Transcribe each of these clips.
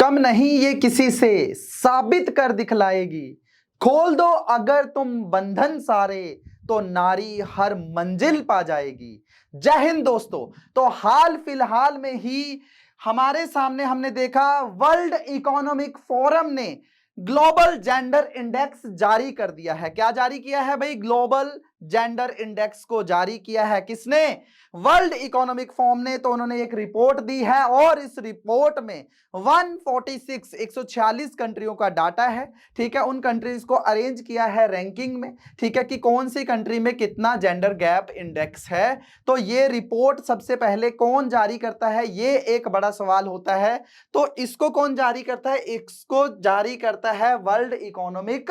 कम नहीं ये किसी से साबित कर दिखलाएगी। खोल दो अगर तुम बंधन सारे तो नारी हर मंजिल पा जाएगी। जय हिंद दोस्तों। तो हाल फिलहाल में ही हमारे सामने हमने देखा वर्ल्ड इकोनॉमिक फोरम ने ग्लोबल जेंडर इंडेक्स जारी कर दिया है। क्या जारी किया है भाई? ग्लोबल जेंडर इंडेक्स को जारी किया है किसने? वर्ल्ड इकोनॉमिक फोरम ने। तो उन्होंने एक रिपोर्ट दी है और इस रिपोर्ट में 146 कंट्रियों का डाटा है। ठीक है, उन कंट्रीज को अरेंज किया है रैंकिंग में। ठीक है, कि कौन सी कंट्री में कितना जेंडर गैप इंडेक्स है। तो ये रिपोर्ट सबसे पहले कौन जारी करता है, ये एक बड़ा सवाल होता है। तो इसको कौन जारी करता है? इसको जारी करता है वर्ल्ड इकोनॉमिक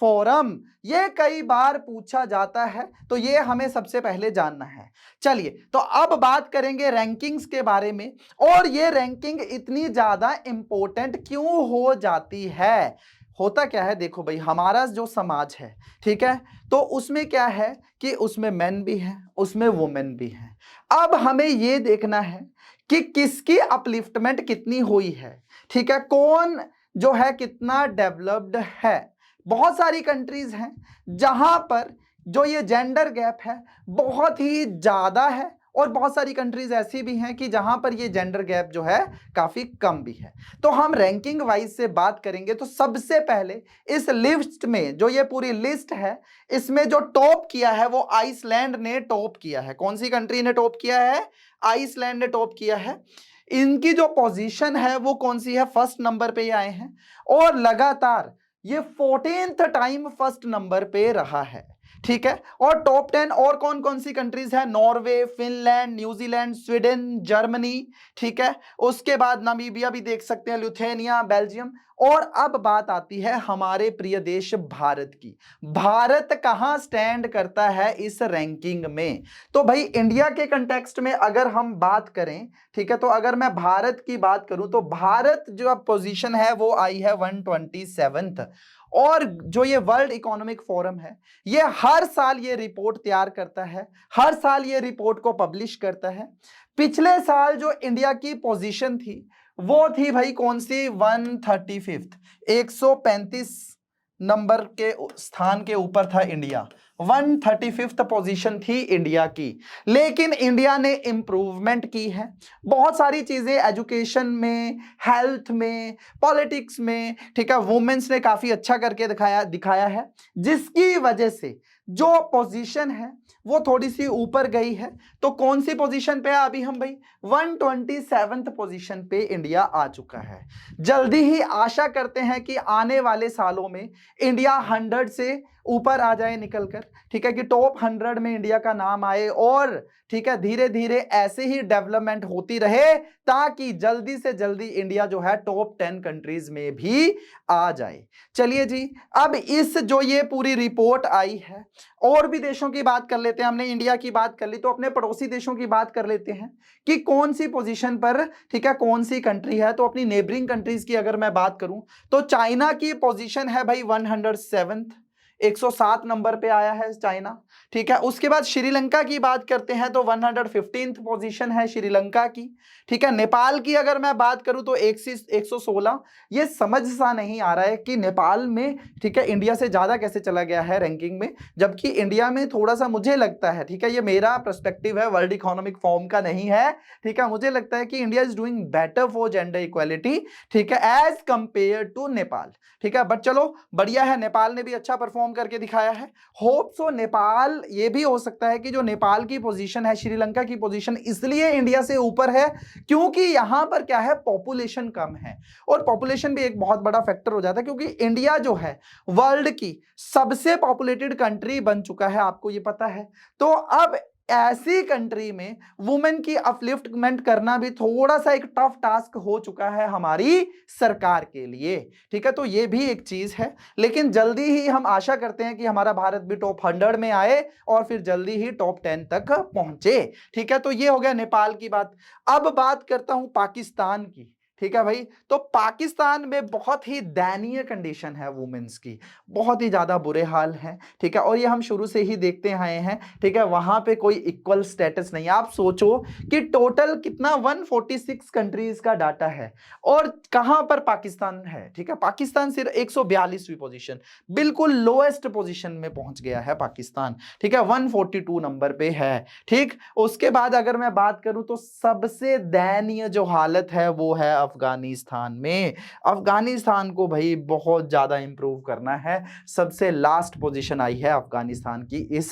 फोरम। ये कई बार पूछा जाता है, तो ये हमें सबसे पहले जानना है। चलिए, तो अब बात करेंगे रैंकिंग्स के बारे में। और ये रैंकिंग इतनी ज्यादा इंपॉर्टेंट क्यों हो जाती है? होता क्या है, देखो भाई, हमारा जो समाज है, ठीक है, तो उसमें क्या है कि उसमें मेन भी हैं, उसमें वुमेन भी हैं। अब हमें ये देखना है कि किसकी अपलिफ्टमेंट कितनी हुई है। ठीक है, कौन जो है कितना डेवलप्ड है। बहुत सारी कंट्रीज हैं जहां पर जो ये जेंडर गैप है बहुत ही ज्यादा है, और बहुत सारी कंट्रीज ऐसी भी हैं कि जहां पर ये जेंडर गैप जो है काफी कम भी है। तो हम रैंकिंग वाइज से बात करेंगे। तो सबसे पहले इस लिस्ट में, जो ये पूरी लिस्ट है, इसमें जो टॉप किया है वो आइसलैंड ने टॉप किया है। कौन सी कंट्री ने टॉप किया है? आइसलैंड ने टॉप किया है। इनकी जो पोजीशन है वो कौन सी है? फर्स्ट नंबर पे ये आए हैं, और लगातार ये 14th टाइम फर्स्ट नंबर पे रहा है। ठीक है, और टॉप 10 और कौन कौन सी कंट्रीज है? Norway, Finland, New Zealand, Sweden, Germany. ठीक है, उसके बाद नामीबिया भी देख सकते हैं, लिथुआनिया, बेल्जियम। और अब बात आती है हमारे प्रिय देश भारत की। भारत कहां स्टैंड करता है इस रैंकिंग में? तो भाई इंडिया के कंटेक्स्ट में अगर हम बात करें, ठीक है, तो अगर मैं भारत की बात करूं तो भारत जो अब पोजीशन है वो आई है 127th। और जो ये वर्ल्ड इकोनॉमिक फोरम है, ये हर साल ये रिपोर्ट तैयार करता है, हर साल ये रिपोर्ट को पब्लिश करता है। पिछले साल जो इंडिया की पोजीशन थी वो थी भाई कौन सी? 135th, 135 नंबर के स्थान के ऊपर था इंडिया। 135th पोजीशन थी इंडिया की। लेकिन इंडिया ने इंप्रूवमेंट की है बहुत सारी चीजें, एजुकेशन में, हेल्थ में, पॉलिटिक्स में। ठीक है, वुमेन्स ने काफी अच्छा करके दिखाया है, जिसकी वजह से जो पोजीशन है वो थोड़ी सी ऊपर गई है। तो कौन सी पोजीशन पे है अभी हम भाई? 127th पोजीशन पे इंडिया आ चुका है। जल्दी ही आशा करते हैं कि आने वाले सालों में इंडिया 100 से ऊपर आ जाए निकलकर। ठीक है, कि टॉप 100 में इंडिया का नाम आए, और ठीक है, धीरे धीरे ऐसे ही डेवलपमेंट होती रहे ताकि जल्दी से जल्दी इंडिया जो है टॉप 10 कंट्रीज में भी आ जाए। चलिए जी, अब इस जो ये पूरी रिपोर्ट आई है, और भी देशों की बात कर लेते हैं। हमने इंडिया की बात कर ली, तो अपने पड़ोसी देशों की बात कर लेते हैं कि कौन सी पोजीशन पर, ठीक है, कौन सी कंट्री है। तो अपनी नेबरिंग कंट्रीज की अगर मैं बात करूं तो चाइना की पोजीशन है भाई 107th, 107 नंबर पे आया है चाइना। ठीक है, उसके बाद श्रीलंका की बात करते हैं तो 115th पोजीशन है श्रीलंका की। ठीक है, नेपाल की अगर मैं बात करूं तो 116। ये समझ सा नहीं आ रहा है कि नेपाल में, ठीक है, इंडिया से ज्यादा कैसे चला गया है रैंकिंग में, जबकि इंडिया में थोड़ा सा मुझे लगता है, ठीक है, ये मेरा पर्सपेक्टिव है, वर्ल्ड इकोनॉमिक फोरम का नहीं है। ठीक है, मुझे लगता है कि India is doing better for gender equality, ठीक है, एज कंपेयर टू नेपाल। ठीक है, बट चलो बढ़िया है, नेपाल ने भी अच्छा परफॉर्म करके दिखाया है। होप सो नेपाल, ये भी हो सकता है कि जो नेपाल की पोजीशन है, श्रीलंका की पोजीशन इसलिए इंडिया से ऊपर है क्योंकि यहां पर क्या है, पॉपुलेशन कम है। और पॉपुलेशन भी एक बहुत बड़ा फैक्टर हो जाता है, क्योंकि इंडिया जो है वर्ल्ड की सबसे पॉपुलेटेड कंट्री बन चुका है, आपको ये पता है। तो अब ऐसी कंट्री में वुमेन की अपलिफ्टमेंट करना भी थोड़ा सा एक टफ टास्क हो चुका है हमारी सरकार के लिए। ठीक है, तो ये भी एक चीज है, लेकिन जल्दी ही हम आशा करते हैं कि हमारा भारत भी टॉप 100 में आए और फिर जल्दी ही टॉप 10 तक पहुंचे। ठीक है, तो ये हो गया नेपाल की बात। अब बात करता हूं पाकिस्तान की। ठीक है भाई। तो पाकिस्तान में बहुत ही दयनीय कंडीशन है वुमेन्स की, बहुत ही ज्यादा बुरे हाल हैं, ठीक है। और ये हम शुरू से ही देखते आए हैं, ठीक है। वहां पे कोई इक्वल स्टेटस नहीं है। आप सोचो कि टोटल कितना 146 कंट्रीज का डाटा है और कहां पर पाकिस्तान है, ठीक है। पाकिस्तान सिर्फ 142वीं पोजीशन, बिल्कुल लोएस्ट पोजीशन में पहुंच गया है पाकिस्तान, ठीक है। 142 नंबर पे है, ठीक। उसके बाद अगर मैं बात करूं तो सबसे दयनीय जो हालत है वो है अफगानिस्तान में। अफगानिस्तान को भाई बहुत ज्यादा इंप्रूव करना है, सबसे लास्ट पोजीशन आई है अफगानिस्तान की इस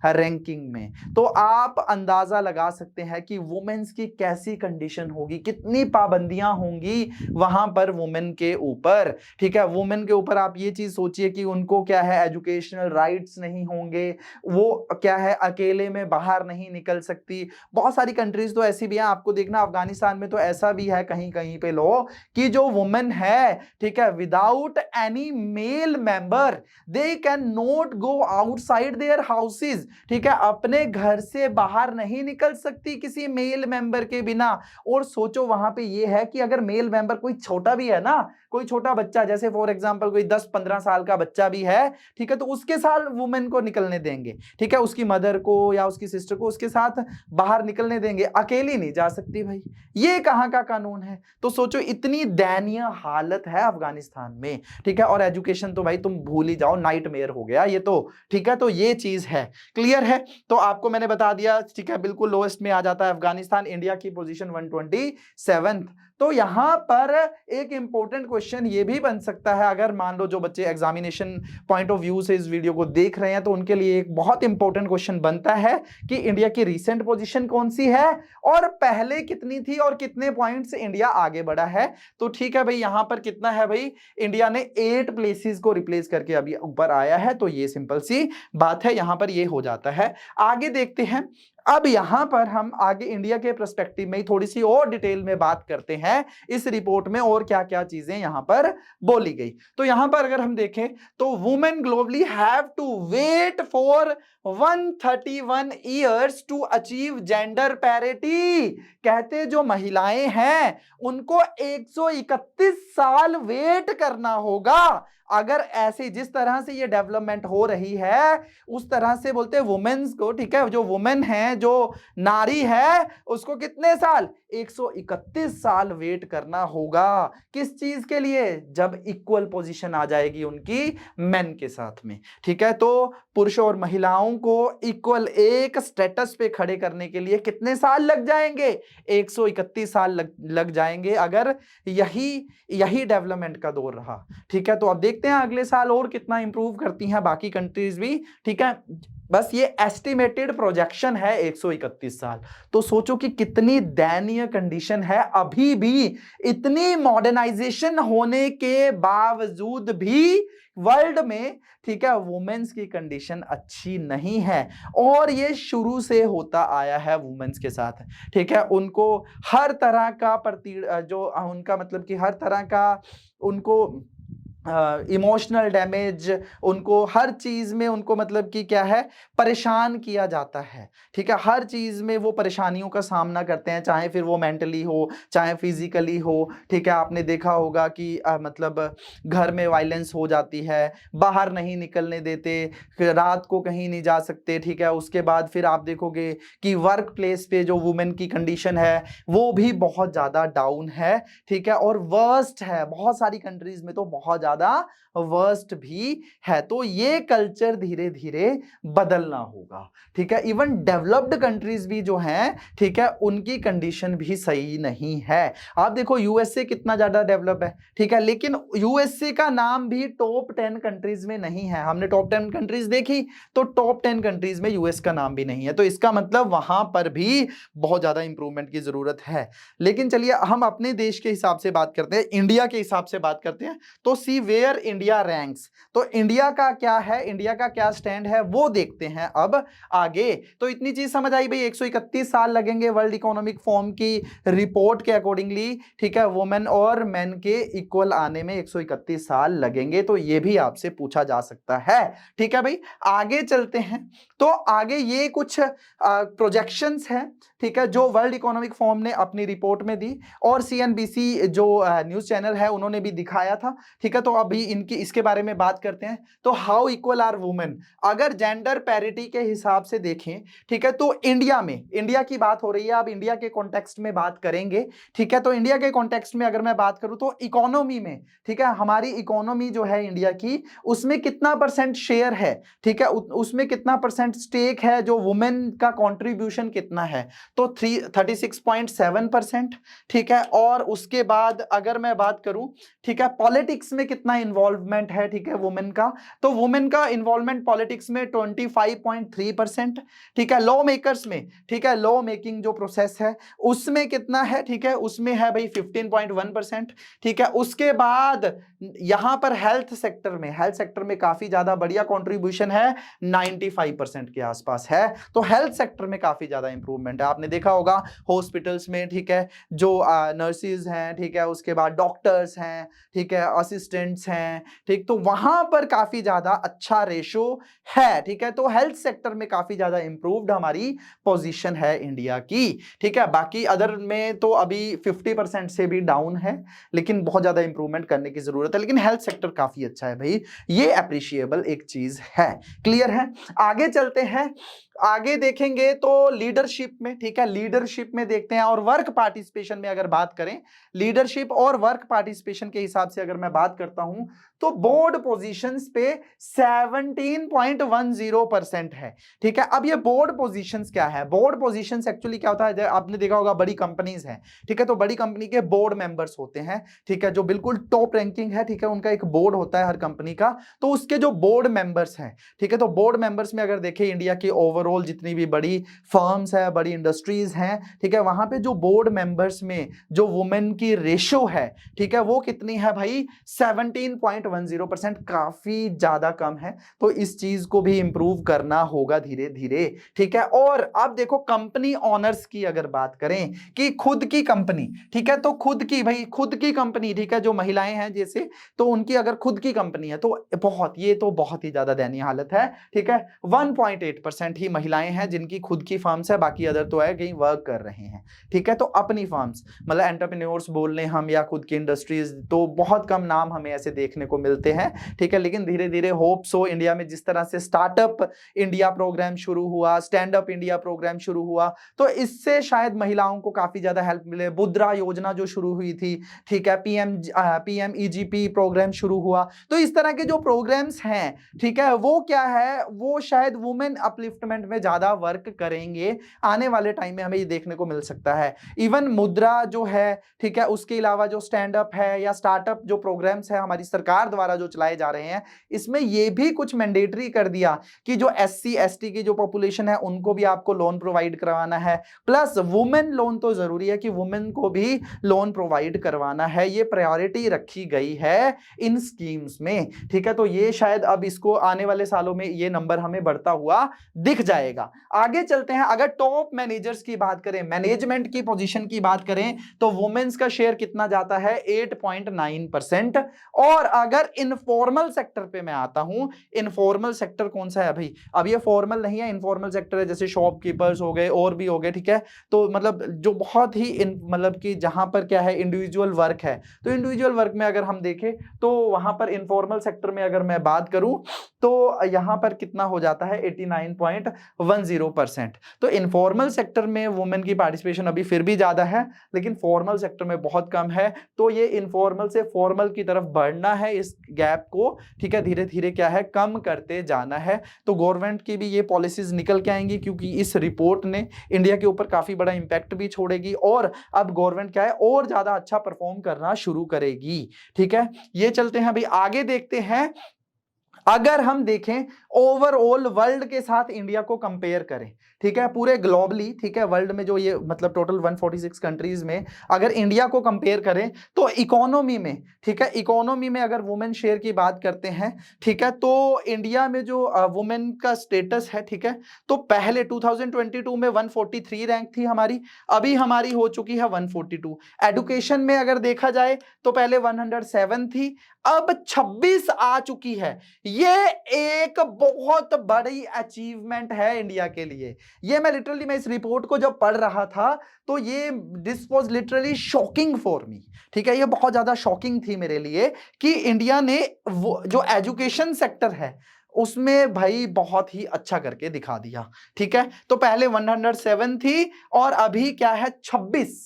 रैंकिंग में। तो आप अंदाजा लगा सकते हैं कि वुमेन्स की कैसी कंडीशन होगी, कितनी पाबंदियां होंगी वहां पर वुमेन के ऊपर, ठीक है। वुमेन के ऊपर आप ये चीज सोचिए कि उनको क्या है, एजुकेशनल राइट्स नहीं होंगे, वो क्या है, अकेले में बाहर नहीं निकल सकती। बहुत सारी कंट्रीज तो ऐसी भी हैं, आपको देखना अफगानिस्तान में तो ऐसा भी है कहीं कहीं पे लो कि जो वुमेन है, ठीक है, without any male member they can not go outside their houses, ठीक है। अपने घर से बाहर नहीं निकल सकती किसी मेल मेंबर के बिना। और सोचो वहां पे ये है कि अगर मेल मेंबर कोई छोटा भी है ना, कोई छोटा बच्चा, जैसे फॉर एग्जांपल कोई 10-15 साल का बच्चा भी है, ठीक है, तो उसके साथ वुमेन को निकलने देंगे, ठीक है, उसकी मदर को या उसकी सिस्टर को उसके साथ बाहर निकलने देंगे, अकेली नहीं जा सकती भाई। ये कहां का कानून है? तो सोचो इतनी दयनीय हालत है अफगानिस्तान में, ठीक है। और एजुकेशन तो भाई तुम भूल ही जाओ, नाइटमेयर हो गया ये तो, ठीक है। तो ये चीज है, क्लियर है। तो आपको मैंने बता दिया, ठीक है, बिल्कुल लोएस्ट में आ जाता है अफगानिस्तान, इंडिया की पोजीशन 127। तो यहां पर एक इंपॉर्टेंट क्वेश्चन ये भी बन सकता है, अगर मान लो जो बच्चे एग्जामिनेशन पॉइंट ऑफ व्यू से इस वीडियो को देख रहे हैं तो उनके लिए एक बहुत इंपॉर्टेंट क्वेश्चन बनता है कि इंडिया की रीसेंट पोजीशन कौन सी है और पहले कितनी थी और कितने पॉइंट से इंडिया आगे बढ़ा है। तो ठीक है भाई, यहां पर कितना है भाई, इंडिया ने 8 प्लेसेस को रिप्लेस करके अभी ऊपर आया है। तो ये सिंपल सी बात है, यहां पर ये हो जाता है। आगे देखते हैं। अब यहां पर हम आगे इंडिया के पर्सपेक्टिव में थोड़ी सी और डिटेल में बात करते हैं इस रिपोर्ट में और क्या क्या चीजें यहां पर बोली गई। तो यहां पर अगर हम देखें तो women globally have to wait for 131 years to achieve gender parity. कहते जो महिलाएं हैं उनको 131 साल वेट करना होगा। अगर ऐसे जिस तरह से ये डेवलपमेंट हो रही है उस तरह से बोलते हैं वुमेन्स को, ठीक है, जो वुमेन है, जो नारी है, उसको कितने साल, 131 साल वेट करना होगा। किस चीज के लिए? जब इक्वल पोजीशन आ जाएगी उनकी मेन के साथ में, ठीक है। तो पुरुषों और महिलाओं को इक्वल एक स्टेटस पे खड़े करने के लिए कितने साल लग जाएंगे? 131 साल लग जाएंगे, अगर यही डेवलपमेंट का दौर रहा, ठीक है। तो अब देखते हैं अगले साल और कितना इंप्रूव करती हैं बाकी कंट्रीज भी, ठीक है। बस ये एस्टिमेटेड प्रोजेक्शन है 131 साल। तो सोचो कि कितनी दयनीय कंडीशन है, अभी भी इतनी मॉडर्नाइजेशन होने के बावजूद भी वर्ल्ड में, ठीक है, वुमेन्स की कंडीशन अच्छी नहीं है। और ये शुरू से होता आया है वुमेन्स के साथ, ठीक है। उनको हर तरह का जो उनका मतलब कि हर तरह का उनको इमोशनल डैमेज, उनको हर चीज में उनको मतलब कि क्या है, परेशान किया जाता है, ठीक है। हर चीज में वो परेशानियों का सामना करते हैं, चाहे फिर वो मेंटली हो चाहे फिजिकली हो, ठीक है। आपने देखा होगा कि मतलब घर में वायलेंस हो जाती है, बाहर नहीं निकलने देते, रात को कहीं नहीं जा सकते, ठीक है। उसके बाद फिर आप देखोगे कि वर्क प्लेस पे जो वुमेन की कंडीशन है वो भी बहुत ज्यादा डाउन है, ठीक है। और वर्स्ट है, बहुत सारी कंट्रीज में तो बहुत ज्यादा वर्स्ट भी है। तो ये कल्चर धीरे धीरे बदलना होगा, ठीक है। इवन डेवलप्ड कंट्रीज भी जो हैं, ठीक है, उनकी कंडीशन भी सही नहीं है। आप देखो यूएसए कितना ज्यादा डेवलप है, ठीक है, लेकिन यूएसए का नाम भी टॉप 10 कंट्रीज में नहीं है। हमने टॉप 10 कंट्रीज देखी तो टॉप 10 कंट्रीज में यूएस का नाम भी नहीं है। तो इसका मतलब वहां पर भी बहुत ज्यादा इंप्रूवमेंट की जरूरत है। लेकिन चलिए हम अपने देश के हिसाब से बात करते हैं, इंडिया के हिसाब से बात करते हैं। तो सी वेयर इंडिया रैंक्स। तो इंडिया का क्या है, इंडिया का क्या स्टैंड है वो देखते हैं अब आगे। तो इतनी चीज समझ आई भाई, 131 साल लगेंगे वर्ल्ड इकोनॉमिक फोरम की रिपोर्ट के अकॉर्डिंगली, ठीक है, वुमेन और मेन के इक्वल आने में 131 साल लगेंगे, तो ये भी आपसे पूछा जा सकता है। ठीक है भाई, आगे चलते हैं। तो आगे ये कुछ प्रोजेक्शंस हैं, ठीक है, जो वर्ल्ड इकोनॉमिक फोरम ने अपनी रिपोर्ट में दी और सीएनबीसी जो न्यूज चैनल है उन्होंने भी दिखाया था। ठीक है, तो अभी इनकी इसके बारे में बात करते हैं। तो हाउ इक्वल आर वुमेन, अगर जेंडर पैरिटी के हिसाब से देखें, ठीक है, तो इंडिया में, इंडिया की बात हो रही है, अब इंडिया के कॉन्टेक्स्ट में बात करेंगे। ठीक है, तो इंडिया के कॉन्टेक्स्ट में अगर मैं बात करूं तो इकोनॉमी में, ठीक है, हमारी इकोनॉमी जो है इंडिया की, उसमें कितना परसेंट शेयर है, ठीक है, उसमें कितना परसेंट स्टेक है, जो वुमेन का कॉन्ट्रीब्यूशन कितना है, तो 36.7%। ठीक है, और उसके बाद अगर मैं बात करूं, ठीक है, पॉलिटिक्स में कितना इन्वॉल्वमेंट है, ठीक है, वुमेन का, तो वुमेन का इन्वॉल्वमेंट पॉलिटिक्स में 25.3%। ठीक है, लॉ मेकर्स में, ठीक है, लॉ मेकिंग जो प्रोसेस है उसमें कितना है, ठीक है, उसमें है भाई 15.1%। ठीक है, उसके बाद यहां पर हेल्थ सेक्टर में, हेल्थ सेक्टर में काफी ज्यादा बढ़िया कंट्रीब्यूशन है, 95% के आसपास है। तो हेल्थ सेक्टर में काफी ज्यादा इंप्रूवमेंट है, आपने देखा होगा हॉस्पिटल्स में, ठीक है, जो नर्सिस हैं, ठीक है, उसके बाद डॉक्टर्स हैं, ठीक है, असिस्टेंट्स हैं, ठीक, तो वहां पर काफी ज्यादा अच्छा रेशो है। ठीक है, तो हेल्थ सेक्टर में काफी ज्यादा इंप्रूव्ड हमारी पोजीशन है इंडिया की। ठीक है, बाकी अदर में तो अभी 50% से भी डाउन है, लेकिन बहुत ज्यादा इंप्रूवमेंट करने की जरूरत है, लेकिन हेल्थ सेक्टर काफी अच्छा है भाई, ये अप्रिशिएबल एक चीज है। क्लियर है, आगे चलते हैं। आगे देखेंगे तो लीडरशिप में, ठीक है, लीडरशिप में देखते हैं, और वर्क पार्टिसिपेशन में अगर बात करें, लीडरशिप और वर्क पार्टिसिपेशन के हिसाब से अगर मैं बात करता हूं, तो बोर्ड पोजीशंस पे 17.10% है। ठीक है, अब ये बोर्ड पोजीशंस क्या है, बोर्ड पोजीशंस एक्चुअली क्या होता है, आपने देखा होगा बड़ी कंपनीज हैं, ठीक है, तो बड़ी कंपनी के बोर्ड मेंबर्स होते हैं, ठीक है, जो बिल्कुल टॉप रैंकिंग है, ठीक है, उनका एक बोर्ड होता है हर कंपनी का, तो उसके जो बोर्ड मेंबर्स हैं, ठीक है, तो बोर्ड मेंबर्स में अगर देखें इंडिया की ओवरऑल जितनी भी बड़ी फर्म्स है, बड़ी इंडस्ट्रीज हैं, ठीक है, वहां पे जो बोर्ड मेंबर्स में जो वुमेन की रेशो है, ठीक है, वो कितनी है भाई, 17.10%, काफी ज्यादा कम है। तो इस चीज को भी इंप्रूव करना होगा धीरे धीरे। ठीक है, और अब देखो कंपनी ऑनर्स की अगर बात करें कि खुद की कंपनी, ठीक है, तो खुद की भाई, खुद की कंपनी, ठीक है, जो महिलाएं हैं जैसे, तो उनकी अगर खुद की कंपनी है तो बहुत, ये तो बहुत ही ज्यादा दयनीय हालत है। ठीक है, 1.8% ही महिलाएं हैं जिनकी खुद की फर्म्स है, बाकी अदर तो है कहीं वर्क कर रहे हैं। ठीक है, तो अपनी फर्म्स मतलब एंटरप्रेन्योर्स बोल लें हम, या खुद की इंडस्ट्रीज, तो बहुत कम नाम हमें ऐसे देखने को मिलते हैं। ठीक है, लेकिन धीरे धीरे होप सो इंडिया में जिस तरह से स्टार्टअप इंडिया प्रोग्राम शुरू हुआ, स्टैंड अप इंडिया प्रोग्राम शुरू हुआ, तो इससे शायद महिलाओं को काफी ज्यादा हेल्प मिले। मुद्रा योजना जो शुरू हुई थी, ठीक है, PMEGP प्रोग्राम शुरू हुआ, तो इस तरह के जो प्रोग्राम्स हैं, ठीक है, वो क्या है, वो शायद वुमेन अपलिफ्टमेंट में ज्यादा वर्क करेंगे। आने वाले टाइम में हमें ये देखने को मिल सकता है। इवन मुद्रा जो है, ठीक है, उसके अलावा जो स्टैंड अप है या स्टार्टअप जो प्रोग्राम्स है हमारी सरकार द्वारा जो चलाए जा रहे हैं, इसमें ये भी कुछ मैंडेटरी कर दिया कि जो SC ST की जो पॉपुलेशन है उनको भी आपको लोन प्रोवाइड करवाना है, प्लस वुमेन लोन तो जरूरी है कि वुमेन को भी लोन प्रोवाइड करवाना है, ये प्रायोरिटी रखी गई है इन स्कीम्स में। ठीक है, तो ये शायद अब इसको आने वाले सालों में ये नंबर हमें बढ़ता हुआ दिख जाएगा। आगे चलते हैं, अगर टॉप मैनेजर्स की बात करें, मैनेजमेंट की पोजीशन की बात करें, तो वुमेन्स का शेयर कितना जाता है, 8.9%। और अगर इनफॉर्मल सेक्टर पे मैं आता हूं, इनफॉर्मल सेक्टर कौन सा है भाई, अब ये फॉर्मल नहीं है, इनफॉर्मल सेक्टर है, जैसे शॉपकीपर्स हो गए और भी हो गए। ठीक है, तो मतलब जो बहुत ही मतलब कि जहां पर क्या है, इंडिविजुअल वर्क है, तो इंडिविजुअल वर्क में अगर हम देखें तो वहां पर इनफॉर्मल सेक्टर में अगर मैं बात करूं तो यहां पर कितना हो जाता है, 89.10%। तो इनफॉर्मल सेक्टर में वुमेन की पार्टिसिपेशन अभी फिर भी ज्यादा है, लेकिन फॉर्मल सेक्टर में बहुत कम है। तो ये इनफॉर्मल से फॉर्मल की तरफ बढ़ना है, इस गैप को, ठीक है, धीरे धीरे क्या है, कम करते जाना है। तो गवर्नमेंट की भी ये पॉलिसीज निकल के आएंगी, क्योंकि इस रिपोर्ट ने इंडिया के ऊपर काफी बड़ा इंपैक्ट भी छोड़ेगी, और अब गवर्नमेंट क्या है, और ज्यादा अच्छा परफॉर्म करना शुरू करेगी। ठीक है, ये चलते हैं अभी आगे देखते हैं। अगर हम देखें ओवरऑल वर्ल्ड के साथ इंडिया को कंपेयर करें, ठीक है, पूरे ग्लोबली, ठीक है, वर्ल्ड में जो ये मतलब टोटल 146 कंट्रीज में अगर इंडिया को कंपेयर करें तो इकोनॉमी में, ठीक है। इकोनॉमी में अगर वुमेन शेयर की बात करते हैं, ठीक है, तो इंडिया में जो वुमेन का स्टेटस है, ठीक है, तो पहले 2022 में 143 रैंक थी हमारी, अभी हमारी हो चुकी है 142। एडुकेशन में अगर देखा जाए तो पहले 107 थी, अब 26 आ चुकी है। ये एक बहुत बड़ी अचीवमेंट है इंडिया के लिए। ये मैं इस रिपोर्ट को जब पढ़ रहा था तो ये this was literally shocking for me, ठीक है, ये बहुत ज्यादा शॉकिंग थी मेरे लिए कि इंडिया ने वो जो एजुकेशन सेक्टर है उसमें भाई बहुत ही अच्छा करके दिखा दिया, ठीक है। तो पहले 107 थी और अभी क्या है 26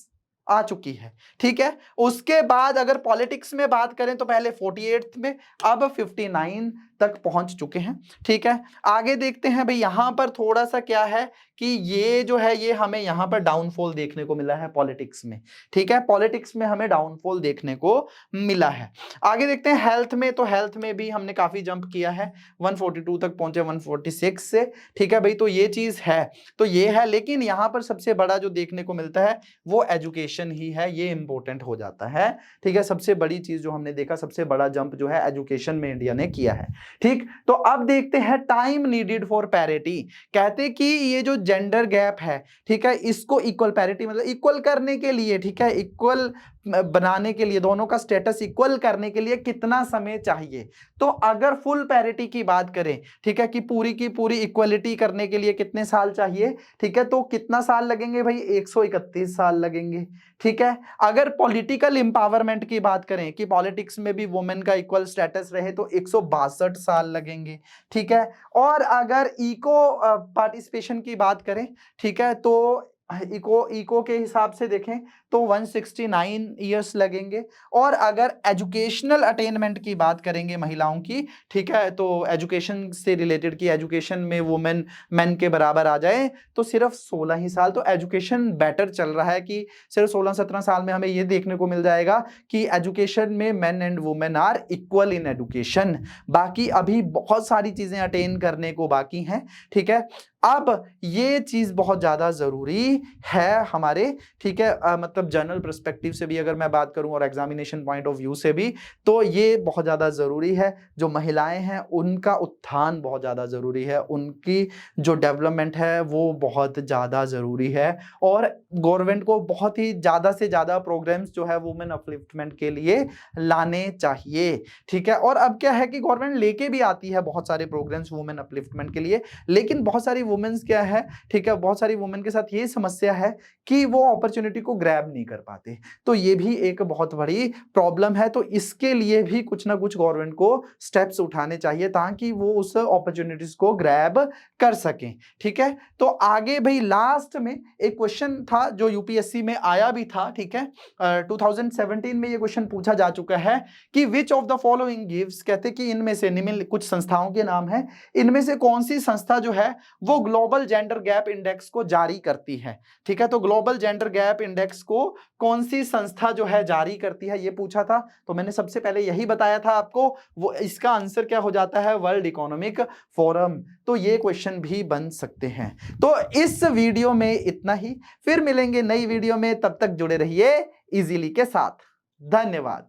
आ चुकी है, ठीक है। उसके बाद अगर पॉलिटिक्स में बात करें तो पहले 48 में, अब 59 तक पहुंच चुके हैं, ठीक है। आगे देखते हैं भाई, यहां पर थोड़ा सा क्या है कि ये जो है ये हमें यहां पर डाउनफॉल देखने को मिला है पॉलिटिक्स में, ठीक है, पॉलिटिक्स में हमें डाउनफॉल देखने को मिला है। आगे देखते हैं हेल्थ में, तो हेल्थ में भी हमने काफी जंप किया है, 142 तक पहुंचे 146 से, ठीक है भाई, तो ये चीज है, तो ये है। लेकिन यहां पर सबसे बड़ा जो देखने को मिलता है वो एजुकेशन ही है, ये इंपॉर्टेंट हो जाता है, ठीक है। सबसे बड़ी चीज जो हमने देखा, सबसे बड़ा जंप जो है एजुकेशन में इंडिया ने किया है, ठीक। तो अब देखते हैं टाइम नीडेड फॉर पैरिटी। कहते कि ये जो जेंडर गैप है, ठीक है, इसको इक्वल, पैरिटी मतलब इक्वल करने के लिए, ठीक है, इक्वल बनाने के लिए, दोनों का स्टेटस इक्वल करने के लिए कितना समय चाहिए। तो अगर फुल पैरिटी की बात करें, ठीक है, कि पूरी की पूरी इक्वलिटी करने के लिए कितने साल चाहिए, ठीक है, तो कितना साल लगेंगे भाई, 131 साल लगेंगे, ठीक है। अगर पॉलिटिकल इंपावरमेंट की बात करें कि पॉलिटिक्स में भी वुमेन का इक्वल स्टेटस रहे तो 162 साल लगेंगे, ठीक है। और अगर इको पार्टिसिपेशन की बात करें, ठीक है, तो इको के हिसाब से देखें तो 169 ईयर्स लगेंगे। और अगर एजुकेशनल अटेनमेंट की बात करेंगे महिलाओं की, ठीक है, तो एजुकेशन से रिलेटेड की एजुकेशन में वुमेन मेन के बराबर आ जाए तो सिर्फ 16 ही साल। तो एजुकेशन बेटर चल रहा है कि सिर्फ 16-17 साल में हमें यह देखने को मिल जाएगा कि एजुकेशन में men and women are equal in education. बाकी अभी बहुत सारी चीजें अटेन करने को बाकी हैं, ठीक है। अब ये चीज बहुत ज्यादा जरूरी है हमारे, ठीक है, मतलब जनरल पर्सपेक्टिव से भी अगर मैं बात करूं और एग्जामिनेशन पॉइंट ऑफ व्यू से भी, तो ये बहुत ज्यादा जरूरी है। जो महिलाएं हैं उनका उत्थान बहुत ज्यादा जरूरी है, उनकी जो डेवलपमेंट है वो बहुत ज्यादा जरूरी है। और गवर्नमेंट को बहुत ही ज्यादा से ज्यादा प्रोग्राम्स जो है वुमेन अपलिफ्टमेंट के लिए लाने चाहिए, ठीक है। और अब क्या है कि गवर्नमेंट लेके भी आती है बहुत सारे प्रोग्राम्स वुमेन अपलिफ्टमेंट के लिए, लेकिन बहुत सारी वुमेन्स क्या है, ठीक है, बहुत सारी वुमेन के साथ ये समस्या है कि वो अपॉर्चुनिटी को ग्रैब नहीं कर पाते। तो ये भी एक बहुत बड़ी प्रॉब्लम है। तो इसके लिए भी कुछ ना कुछ गवर्नमेंट को स्टेप्स उठाने चाहिए ताकि वो उस अपॉर्चुनिटीज को ग्रैब कर सकें, ठीक है। तो आगे भाई लास्ट में एक क्वेश्चन था जो यूपीएससी में आया भी था, ठीक है, 2017 में ये क्वेश्चन पूछा जा चुका है कि which of the following gives, कहते कि इनमें से, निम्न कुछ संस्थाओं के नाम है, इनमें से कौन सी संस्था जो है वो ग्लोबल जेंडर गैप इंडेक्स को जारी करती है, ठीक है। तो ग्लोबल जेंडर गैप इंडेक्स को कौन सी संस्था जो है जारी करती है, ये पूछा था। तो मैंने सबसे पहले यही बताया था आपको, वो इसका आंसर क्या हो जाता है, वर्ल्ड इकोनॉमिक फोरम। तो ये क्वेश्चन भी बन सकते हैं। तो इस वीडियो में इतना ही, फिर मिलेंगे नई वीडियो में, तब तक जुड़े रहिए इजीली के साथ। धन्यवाद।